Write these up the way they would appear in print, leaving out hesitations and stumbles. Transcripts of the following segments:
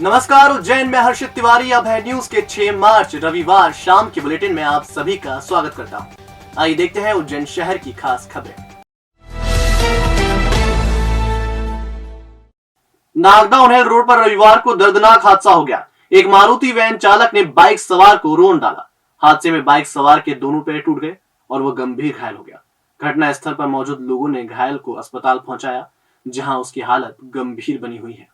नमस्कार, उज्जैन में हर्षित तिवारी। अब है न्यूज के 6 मार्च रविवार शाम के बुलेटिन में आप सभी का स्वागत करता हूं। आइए देखते हैं उज्जैन शहर की खास खबरें। नागदा उन्हेल रोड पर रविवार को दर्दनाक हादसा हो गया। एक मारुति वैन चालक ने बाइक सवार को रोन डाला। हादसे में बाइक सवार के दोनों पैर टूट गए और वह गंभीर घायल हो गया। घटना स्थल पर मौजूद लोगों ने घायल को अस्पताल पहुंचाया, जहां उसकी हालत गंभीर बनी हुई है।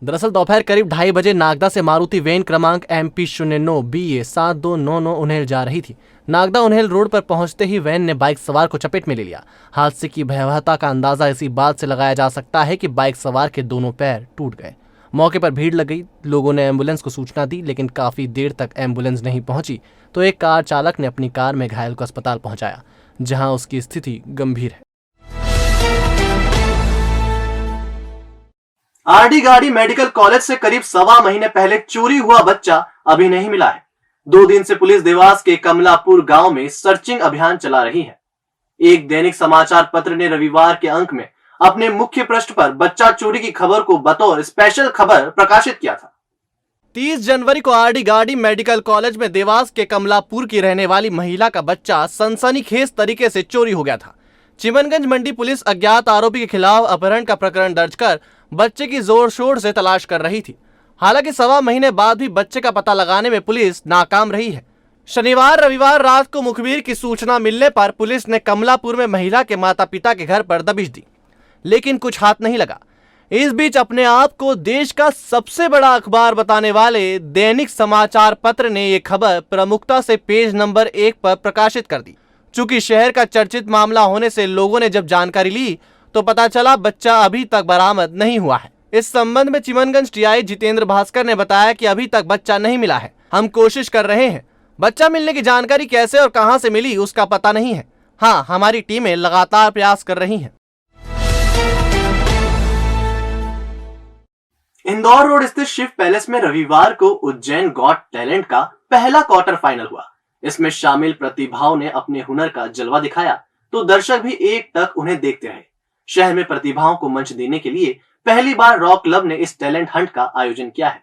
दरअसल दोपहर करीब 2:30 बजे नागदा से मारुति वैन क्रमांक MP09 BA 7299 उन्हेल जा रही थी। नागदा उन्हेल रोड पर पहुंचते ही वैन ने बाइक सवार को चपेट में ले लिया। हादसे की भयावहता का अंदाजा इसी बात से लगाया जा सकता है कि बाइक सवार के दोनों पैर टूट गए। मौके पर भीड़ लग गई। लोगों ने एम्बुलेंस को सूचना दी, लेकिन काफी देर तक एम्बुलेंस नहीं पहुंची तो एक कार चालक ने अपनी कार में घायल को अस्पताल पहुंचाया, जहां उसकी स्थिति गंभीर है। आरडी गाड़ी मेडिकल कॉलेज से करीब 1.25 महीने पहले चोरी हुआ बच्चा अभी नहीं मिला है। 2 दिन से पुलिस देवास के कमलापुर गांव में सर्चिंग अभियान चला रही है। एक दैनिक समाचार पत्र ने रविवार के अंक में अपने मुख्य पृष्ठ पर बच्चा चोरी की खबर को बतौर स्पेशल खबर प्रकाशित किया था। 30 जनवरी को आरडी गाड़ी मेडिकल कॉलेज में देवास के कमलापुर की रहने वाली महिला का बच्चा सनसनीखेज तरीके से चोरी हो गया था। चिमनगंज मंडी पुलिस अज्ञात आरोपी के खिलाफ अपहरण का प्रकरण दर्ज कर बच्चे की जोर शोर से तलाश कर रही थी। हालांकि 1.25 महीने बाद भी बच्चे का पता लगाने में पुलिस नाकाम रही है। शनिवार रविवार रात को मुखबिर की सूचना मिलने पर पुलिस ने कमलापुर में महिला के माता पिता के घर पर दबिश दी, लेकिन कुछ हाथ नहीं लगा। इस बीच अपने आप को देश का सबसे बड़ा अखबार बताने वाले दैनिक समाचार पत्र ने यह खबर प्रमुखता से पेज नंबर 1 पर प्रकाशित कर दी। चूंकि शहर का चर्चित मामला होने से लोगों ने जब जानकारी ली तो पता चला बच्चा अभी तक बरामद नहीं हुआ है। इस संबंध में चिमनगंज टीआई जितेंद्र भास्कर ने बताया कि अभी तक बच्चा नहीं मिला है। हम कोशिश कर रहे हैं। बच्चा मिलने की जानकारी कैसे और कहां से मिली उसका पता नहीं है। हाँ, हमारी टीमें लगातार प्रयास कर रही हैं। इंदौर रोड स्थित शिव पैलेस में रविवार को उज्जैन गॉट टैलेंट का पहला क्वार्टर फाइनल हुआ। इसमें शामिल प्रतिभाओं ने अपने हुनर का जलवा दिखाया तो दर्शक भी एक टक उन्हें देखते रहे। शहर में प्रतिभाओं को मंच देने के लिए पहली बार रॉक क्लब ने इस टैलेंट हंट का आयोजन किया है।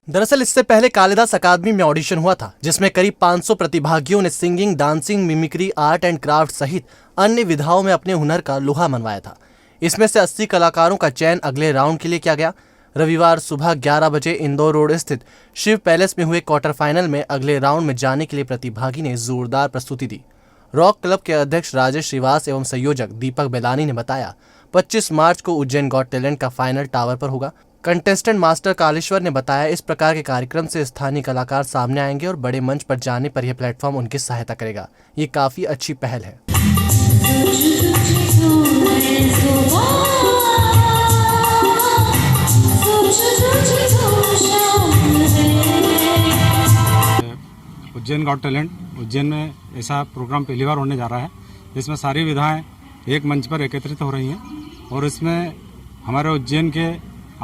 दरअसल इससे पहले कालिदास अकादमी में ऑडिशन हुआ था, जिसमें करीब 500 प्रतिभागियों ने singing, dancing, mimicry, art and craft सहित अन्य विधाओं में अपने हुनर का लोहा मनवाया था। इसमें से 80 कलाकारों का चयन अगले राउंड के लिए किया गया। रविवार सुबह 11 बजे इंदौर रोड स्थित शिव पैलेस में हुए क्वार्टर फाइनल में अगले राउंड में जाने के लिए प्रतिभागी ने जोरदार प्रस्तुति दी। रॉक क्लब के अध्यक्ष राजेश श्रीवास एवं संयोजक दीपक बेलानी ने बताया, 25 मार्च को उज्जैन गॉट टैलेंट का फाइनल टावर पर होगा। कंटेस्टेंट मास्टर कालेश्वर ने बताया, इस प्रकार के कार्यक्रम से स्थानीय कलाकार सामने आएंगे और बड़े मंच पर जाने पर यह प्लेटफॉर्म उनकी सहायता करेगा। ये काफी अच्छी पहल है। उज्जैन गॉट टैलेंट उज्जैन में ऐसा प्रोग्राम पहली बार होने जा रहा है, जिसमें सारी विधाएं एक मंच पर एकत्रित हो रही हैं और इसमें हमारे उज्जैन के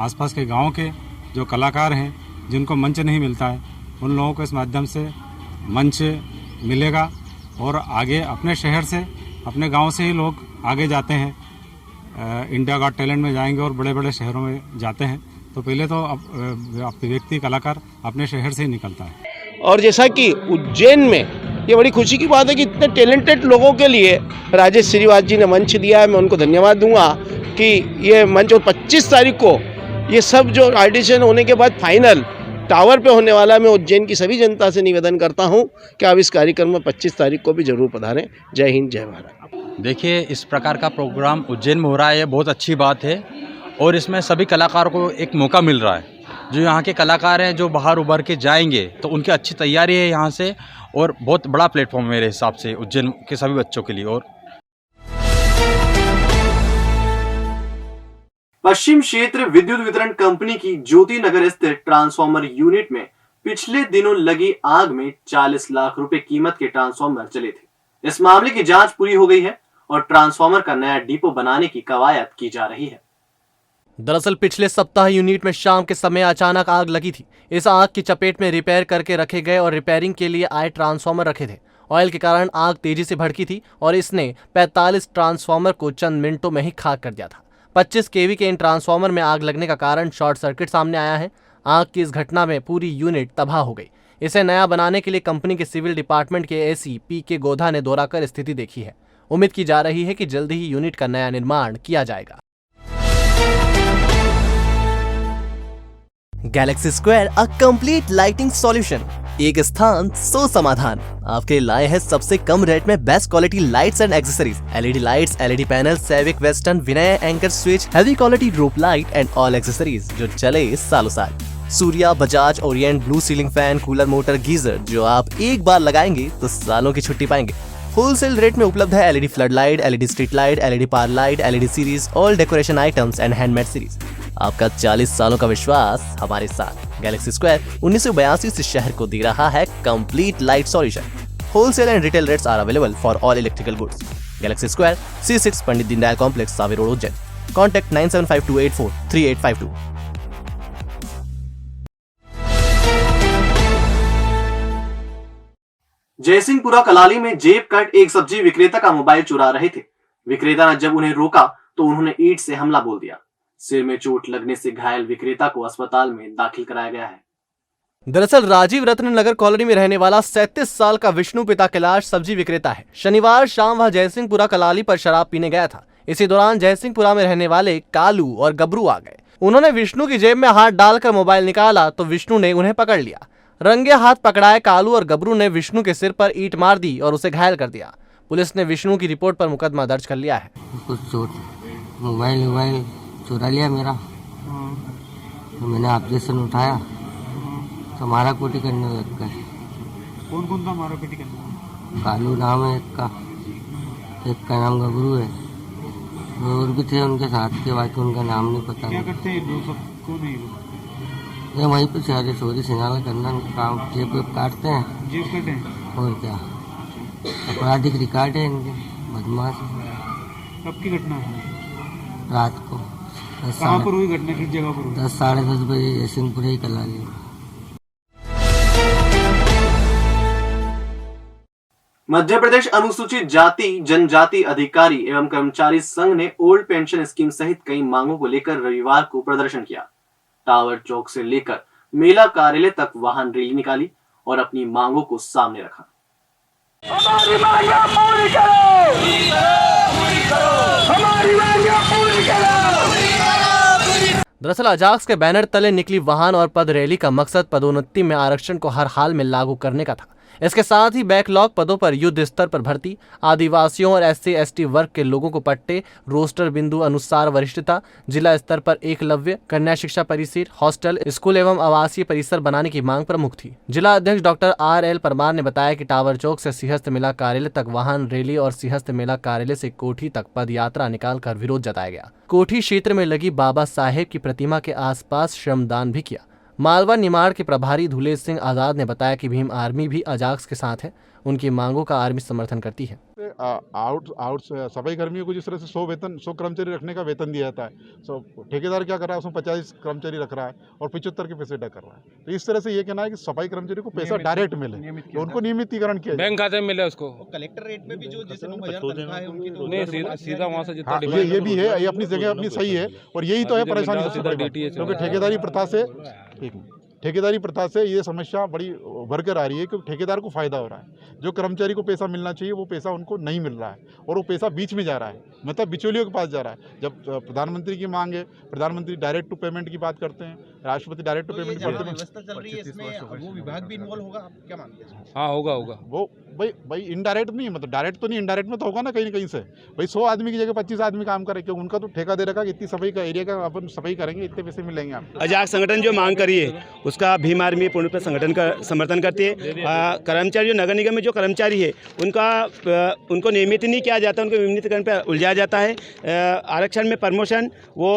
आसपास के गांव के जो कलाकार हैं, जिनको मंच नहीं मिलता है, उन लोगों को इस माध्यम से मंच मिलेगा और आगे अपने शहर से, अपने गांव से ही लोग आगे जाते हैं, इंडिया गॉट टैलेंट में जाएंगे और बड़े बड़े शहरों में जाते हैं। तो पहले तो व्यक्ति कलाकार अपने शहर से ही निकलता है। और जैसा कि उज्जैन में ये बड़ी खुशी की बात है कि इतने टैलेंटेड लोगों के लिए राजेश श्रीवास जी ने मंच दिया है। मैं उनको धन्यवाद दूंगा कि ये मंच, और 25 तारीख को ये सब जो ऑडिशन होने के बाद फाइनल टावर पे होने वाला है। मैं उज्जैन की सभी जनता से निवेदन करता हूं कि आप इस कार्यक्रम में 25 तारीख को भी जरूर पधारें। जय हिंद, जय भारत। देखिए, इस प्रकार का प्रोग्राम उज्जैन में हो रहा है, ये बहुत अच्छी बात है और इसमें सभी कलाकारों को एक मौका मिल रहा है। जो यहाँ के कलाकार हैं, जो बाहर उभर के जाएंगे, तो उनकी अच्छी तैयारी है यहाँ से और बहुत बड़ा प्लेटफॉर्म मेरे हिसाब से उज्जैन के सभी बच्चों के लिए। और पश्चिम क्षेत्र विद्युत वितरण कंपनी की ज्योति नगर स्थित ट्रांसफार्मर यूनिट में पिछले दिनों लगी आग में 40 लाख रुपए कीमत के ट्रांसफार्मर जले थे। इस मामले की जांच पूरी हो गई है और ट्रांसफार्मर का नया डिपो बनाने की कवायद की जा रही है। दरअसल पिछले सप्ताह यूनिट में शाम के समय अचानक आग लगी थी। इस आग की चपेट में रिपेयर करके रखे गए और रिपेयरिंग के लिए आए ट्रांसफार्मर रखे थे। ऑयल के कारण आग तेजी से भड़की थी और इसने 45 ट्रांसफार्मर को चंद मिनटों में ही खाक कर दिया था। 25 केवी के इन ट्रांसफार्मर में आग लगने का कारण शॉर्ट सर्किट सामने आया है। आग की इस घटना में पूरी यूनिट तबाह हो गई। इसे नया बनाने के लिए कंपनी के सिविल डिपार्टमेंट के एसी पी.के. गोधा ने दौरा कर स्थिति देखी है। उम्मीद की जा रही है कि जल्द ही यूनिट का नया निर्माण किया जाएगा। Galaxy Square, a complete lighting solution. एक स्थान, सो समाधान। आपके लाए हैं सबसे कम रेट में best quality lights and accessories. LED lights, LED panel, सैविक western, Vinay Anchor switch, heavy quality roof light and all accessories जो चले सालों साल। Surya, Bajaj, Orient, blue ceiling fan, cooler, motor, geyser जो आप एक बार लगाएंगे तो सालों की छुट्टी पाएंगे। होलसेल रेट में उपलब्ध है LED flood light, LED street light, LED power light, LED series, all decoration items and handmade series. आपका 40 सालों का विश्वास हमारे साथ। गैलेक्सी स्क्वायर 1982 से शहर को दे रहा है complete light solution. Wholesale and retail rates are available for all electrical goods. Galaxy square, C6 Pandit Deendayal complex, Sawe road, Ujjain. Contact 9752843852। Jaisinghpura Kalali में जेब कट एक सब्जी विक्रेता का मोबाइल चुरा रहे थे। विक्रेता ने जब उन्हें रोका तो उन्होंने ईंट से हमला बोल दिया। सिर में चोट लगने से घायल विक्रेता को अस्पताल में दाखिल कराया गया है। दरअसल राजीव रत्न नगर कॉलोनी में रहने वाला 37 साल का विष्णु पिता कैलाश सब्जी विक्रेता है। शनिवार शाम वह जयसिंहपुरा कलाली पर शराब पीने गया था। इसी दौरान जयसिंहपुरा में रहने वाले कालू और गबरू आ गए। उन्होंने विष्णु की जेब में हाथ डालकर मोबाइल निकाला तो विष्णु ने उन्हें पकड़ लिया। रंगे हाथ पकड़ाए कालू और गबरू ने विष्णु के सिर पर ईंट मार दी और उसे घायल कर दिया। पुलिस ने विष्णु की रिपोर्ट पर मुकदमा दर्ज कर लिया है। कुछ चोट, मोबाइल चुरा लिया मेरा, तो मैंने ऑब्जेक्शन उठाया तो मारा कोटी करने लग गए। कौन कौन था मारा पीटी करने? कालू नाम है एक का नाम गबरू है, और भी थे उनके साथ के, बाकी उनका नाम नहीं पता। क्या करते हैं दो सब? कौन है ये वहीं पे सारे चोरी सिंगाला करना काम, जेब काटते हैं। जेब कटे हैं और क्या, आपराधिक रिकॉर्ड है इनके, बदमाश। कब की घटना है? रात को कहाँ पर हुई घटना? किस जगह पर हुई? 10 साढ़े 10 बजे जयसिंहपुर ही कलाली। मध्य प्रदेश अनुसूचित जाति जनजाति अधिकारी एवं कर्मचारी संघ ने ओल्ड पेंशन स्कीम सहित कई मांगों को लेकर रविवार को प्रदर्शन किया। टावर चौक से लेकर मेला कार्यालय तक वाहन रैली निकाली और अपनी मांगों को सामने रखा। हमारी मांगें पूरी करो, हमारी मांगें पूरी करो। दरअसल अजाक्स के बैनर तले निकली वाहन और पद रैली का मकसद पदोन्नति में आरक्षण को हर हाल में लागू करने का था। इसके साथ ही बैकलॉग पदों पर युद्ध स्तर पर भर्ती, आदिवासियों और SC/ST वर्ग के लोगों को पट्टे, रोस्टर बिंदु अनुसार वरिष्ठता, जिला स्तर पर एकलव्य, कन्या शिक्षा परिसर, हॉस्टल, स्कूल एवं आवासीय परिसर बनाने की मांग प्रमुख थी। जिला अध्यक्ष डॉक्टर RL परमार ने बताया कि टावर चौक से सिंहस्थ मेला कार्यालय तक वाहन रैली और सिंहस्थ मेला कार्यालय से कोठी तक पद यात्रा निकालकर विरोध जताया गया। कोठी क्षेत्र में लगी बाबा साहेब की प्रतिमा के आसपास श्रमदान भी किया। मालवा निमाड़ के प्रभारी धुलेश सिंह आजाद ने बताया कि भीम आर्मी भी अजाक्स के साथ है। उनकी मांगों का आर्मी समर्थन करती है। सफाई कर्मियों को जिस तरह से 100 कर्मचारी रखने का वेतन दिया जाता है, ठेकेदार क्या कर रहा है, उसमें 50 कर्मचारी रख रहा है और 75 के पैसे अदा कर रहा है। तो इस तरह से ये कहना है कि सफाई कर्मचारी को पैसा डायरेक्ट मिले, तो उनको नियमितीकरण किया बैंक खाते में मिले उसको। कलेक्टर रेट में भी जो जैसे 9,000 तनख्वाह है उनकी, तो सीधा वहाँ से जितना ये भी है, ये अपनी जगह अपनी सही है। और यही तो है परेशानी सबसे बड़ी, क्योंकि ठेकेदारी प्रथा से ये समस्या बड़ी उभर कर आ रही है, क्योंकि ठेकेदार को फायदा हो रहा है। जो कर्मचारी को पैसा मिलना चाहिए वो पैसा उनको नहीं मिल रहा है, और वो पैसा बीच में जा रहा है, मतलब बिचौलियों के पास जा रहा है। जब प्रधानमंत्री की मांग है, प्रधानमंत्री डायरेक्ट टू पेमेंट की बात करते हैं, राष्ट्रपति डायरेक्ट टू पेमेंट करते हैं। व्यवस्था चल रही है, इसमें वो विभाग भी इन्वॉल्व होगा, आप क्या मानते हैं? हाँ होगा। वो भाई इनडायरेक्ट नहीं, मतलब डायरेक्ट तो नहीं, इनडायरेक्ट में तो होगा ना कहीं ना कहीं से। भाई 100 आदमी की जगह 25 आदमी काम करे, क्योंकि उनका तो ठेका दे रखा कि इतनी सफाई का एरिया का अपन सफाई करेंगे, इतने पैसे मिलेंगे आपको। अजाक संगठन जो मांग करी है उसका भीम आर्मी पूर्ण रूप से संगठन का समर्थन करती है। कर्मचारी जो नगर निगम में जो कर्मचारी है उनको नियमित नहीं किया जाता, उनको विनियमितीकरण पर उलझाया जाता है। आरक्षण में प्रमोशन वो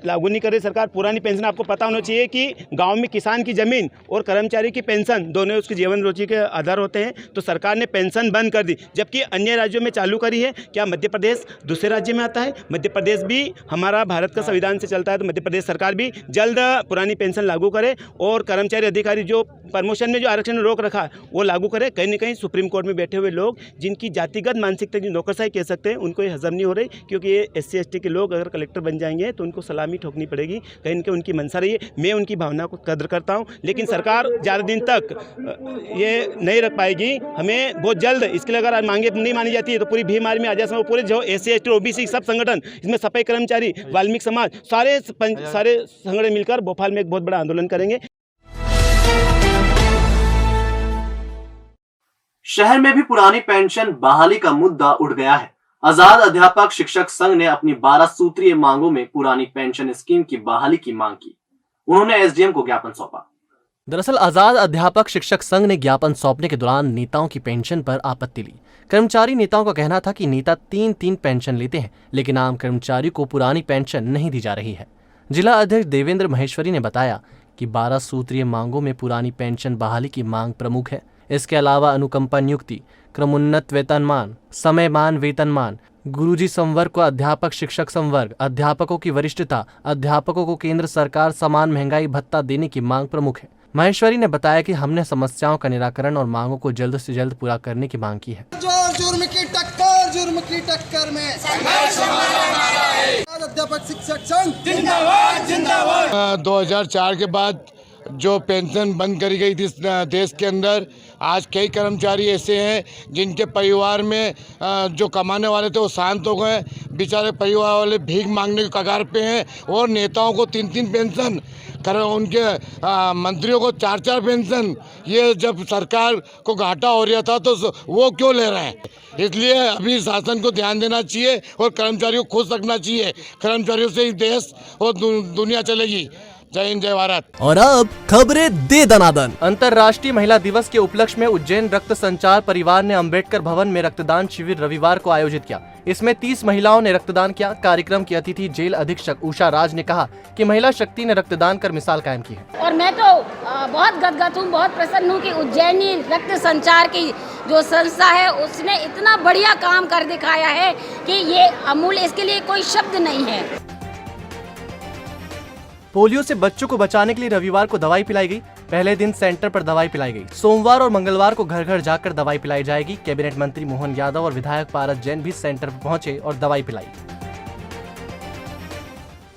लागू नहीं कर रही सरकार। पुरानी पेंशन आपको पता होना चाहिए कि गाँव में किसान की जमीन और कर्मचारी की पेंशन दोनों उसकी जीवन रोजी के आधार होते हैं। तो सरकार ने पेंशन बंद कर दी, जबकि अन्य राज्यों में चालू करी है। क्या मध्य प्रदेश दूसरे राज्य में आता है? मध्य प्रदेश भी हमारा भारत का संविधान से चलता है, तो मध्य प्रदेश सरकार भी जल्द पुरानी पेंशन लागू करे और कर्मचारी अधिकारी जो प्रमोशन में जो आरक्षण रोक रखा है वो लागू करे। कहीं ना कहीं सुप्रीम कोर्ट में बैठे हुए लोग जिनकी जातिगत मानसिकता की नौकरशाही कह सकते हैं, उनको ये हजम नहीं हो रही, क्योंकि ये SC ST के लोग अगर कलेक्टर बन जाएंगे तो उनको सलामी ठोकनी पड़ेगी। कहीं ना कहीं उनकी मंशा रही है। मैं उनकी भावना को कदर करता हूँ, लेकिन सरकार ज़्यादा दिन तक ये नहीं रख पाएगी। हमें बहुत जल्द इसके लिए अगर मांगे नहीं मानी जाती है तो पूरी भीमार में आ जाए पूरे जो SC ST OBC सब संगठन, इसमें सफाई कर्मचारी, वाल्मीकि समाज, सारे संगठन मिलकर भोपाल में एक बहुत बड़ा आंदोलन करेंगे। शहर में भी पुरानी पेंशन बहाली का मुद्दा उठ गया है। आजाद अध्यापक शिक्षक संघ ने अपनी 12 सूत्रीय मांगों में पुरानी पेंशन स्कीम की बहाली की मांग की। उन्होंने SDM को ज्ञापन सौंपा। दरअसल आजाद अध्यापक शिक्षक संघ ने ज्ञापन सौंपने के दौरान नेताओं की पेंशन पर आपत्ति ली। कर्मचारी नेताओं का कहना था कि नेता 3-3 पेंशन लेते हैं, लेकिन आम कर्मचारी को पुरानी पेंशन नहीं दी जा रही है। जिला अध्यक्ष देवेंद्र महेश्वरी ने बताया कि 12 सूत्रीय मांगों में पुरानी पेंशन बहाली की मांग प्रमुख है। इसके अलावा अनुकंपा नियुक्ति, क्रमोन्नत वेतनमान, समयमान वेतनमान, गुरुजी संवर्ग को अध्यापक शिक्षक संवर्ग, अध्यापकों की वरिष्ठता, अध्यापकों को केंद्र सरकार समान महंगाई भत्ता देने की मांग प्रमुख है। महेश्वरी ने बताया कि हमने समस्याओं का निराकरण और मांगों को जल्द से जल्द पूरा करने की मांग की है। जुर्म की टक्कर में अध्यापक शिक्षक संघ जिंदाबाद जिंदाबाद। 2004 के बाद जो पेंशन बंद करी गई थी देश के अंदर, आज कई कर्मचारी ऐसे हैं जिनके परिवार में जो कमाने वाले थे वो शांत हो गए। बेचारे परिवार वाले भीख मांगने के कगार पे हैं और नेताओं को 3-3 पेंशन, उनके मंत्रियों को 4-4 पेंशन। ये जब सरकार को घाटा हो रहा था तो वो क्यों ले रहे हैं? इसलिए अभी शासन को ध्यान देना चाहिए और कर्मचारियों को खुश रखना चाहिए। कर्मचारियों से ही देश और दुनिया चलेगी। जय हिंद, जय भारत। और अब खबरें दे दनादन। अंतर्राष्ट्रीय महिला दिवस के उपलक्ष्य में उज्जैन रक्त संचार परिवार ने अंबेडकर भवन में रक्तदान शिविर रविवार को आयोजित किया। इसमें 30 महिलाओं ने रक्तदान किया। कार्यक्रम की अतिथि जेल अधीक्षक उषा राज ने कहा कि महिला शक्ति ने रक्तदान कर मिसाल कायम की है। और मैं तो बहुत गदगद हूँ, बहुत प्रसन्न हूँ कि उज्जैनी रक्त संचार की जो संस्था है उसने इतना बढ़िया काम कर दिखाया है कि ये अमूल्य, इसके लिए कोई शब्द नहीं है। पोलियो से बच्चों को बचाने के लिए रविवार को दवाई पिलाई गई। पहले दिन सेंटर पर दवाई पिलाई गई। सोमवार और मंगलवार को घर घर जाकर दवाई पिलाई जाएगी। कैबिनेट मंत्री मोहन यादव और विधायक पारस जैन भी सेंटर पर पहुंचे और दवाई पिलाई।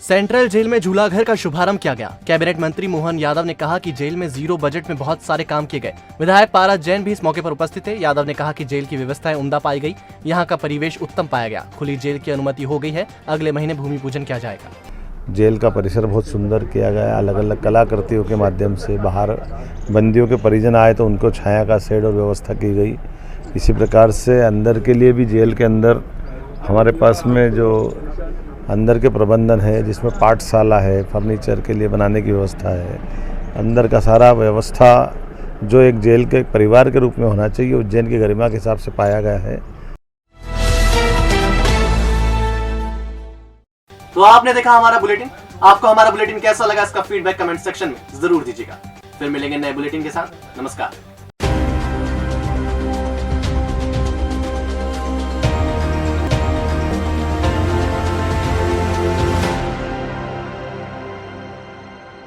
सेंट्रल जेल में झूला घर का शुभारंभ किया गया। कैबिनेट मंत्री मोहन यादव ने कहा कि जेल में जीरो बजट में बहुत सारे काम किए गए। विधायक पारस जैन भी इस मौके पर उपस्थित थे। यादव ने कहा कि जेल की व्यवस्थाएं उम्दा पाई गई। यहाँ का परिवेश उत्तम पाया गया। खुली जेल की अनुमति हो गई है। अगले महीने भूमि पूजन किया जाएगा। जेल का परिसर बहुत सुंदर किया गया। अलग अलग कलाकृतियों के माध्यम से बाहर बंदियों के परिजन आए तो उनको छाया का शेड और व्यवस्था की गई। इसी प्रकार से अंदर के लिए भी जेल के अंदर हमारे पास में जो अंदर के प्रबंधन है, जिसमें पाठशाला है, फर्नीचर के लिए बनाने की व्यवस्था है, अंदर का सारा व्यवस्था जो एक जेल के परिवार के रूप में होना चाहिए, उज्जैन की गरिमा के हिसाब से पाया गया है। तो आपने देखा हमारा बुलेटिन। आपको हमारा बुलेटिन कैसा लगा, इसका फीडबैक कमेंट सेक्शन में जरूर दीजिएगा। फिर मिलेंगे नए बुलेटिन के साथ। नमस्कार।